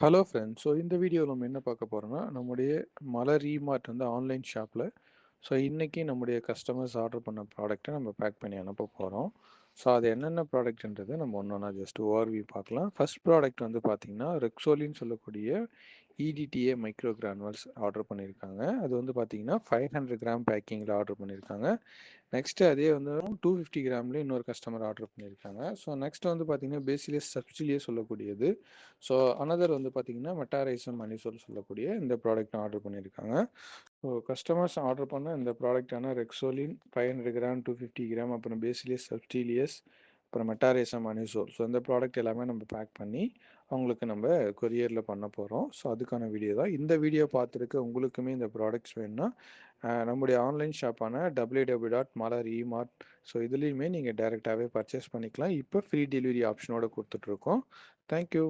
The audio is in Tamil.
Hello friends. ஸோ இந்த வீடியோவில் நம்ம என்ன பார்க்க போகிறோம்னா நம்முடைய மலர் இமார்ட் வந்து ஆன்லைன் ஷாப்பில் ஸோ இன்றைக்கி நம்முடைய கஸ்டமர்ஸ் ஆர்டர் பண்ண ப்ராடக்ட்டை நம்ம பேக் பண்ணி அனுப்ப போகிறோம். ஸோ அது என்னென்ன ப்ராடக்ட்ன்றது நம்ம ஒன்று ஒன்றா ஜஸ்ட் ஓவர்வியூ பார்க்கலாம். ஃபர்ஸ்ட் ப்ராடக்ட் வந்து பார்த்திங்கன்னா ரெக்ஸோலின்னு சொல்லக்கூடிய இடிடிஏ மைக்ரோ கிரானுவல்ஸ் ஆர்டர் பண்ணியிருக்காங்க. அது வந்து பார்த்திங்கன்னா 500 கிராம் பேக்கிங்கில் ஆர்டர் பண்ணியிருக்காங்க. நெக்ஸ்ட்டு அதே வந்து 250 கிராம்லேயும் இன்னொரு கஸ்டமர் ஆர்டர் பண்ணியிருக்காங்க. ஸோ நெக்ஸ்ட் வந்து பார்த்தீங்கன்னா பேசிலியஸ் சப்ஸ்டிலியே சொல்லக்கூடியது. ஸோ அனதர் வந்து பார்த்தீங்கன்னா மெட்டாரைசம் அனிசோல் சொல்லக்கூடிய இந்த ப்ராடக்ட் ஆர்டர் பண்ணியிருக்காங்க. ஸோ கஸ்டமர்ஸ் ஆர்டர் பண்ண இந்த ப்ராடக்டான ரெக்ஸோலின் 500 கிராம் 250 கிராம் அப்புறம் பேசிலியஸ் சப்ஸ்டிலியஸ் அப்புறம் மெட்டாரேசம் அனிசோல். ஸோ இந்த ப்ராடக்ட் எல்லாமே நம்ம பேக் பண்ணி அவங்களுக்கு நம்ம கொரியரில் பண்ண போகிறோம். ஸோ அதுக்கான வீடியோ தான் இந்த வீடியோ பார்த்துருக்க உங்களுக்குமே இந்த ப்ராடக்ட்ஸ் வேணும்னா நம்முடைய ஆன்லைன் ஷாப்பான www.malar-emart ஸோ இதுலேயுமே நீங்கள் டைரெக்டாகவே பர்ச்சேஸ் பண்ணிக்கலாம். இப்போ ஃப்ரீ டெலிவரி ஆப்ஷனோட கொடுத்துட்ருக்கோம். தேங்க்யூ.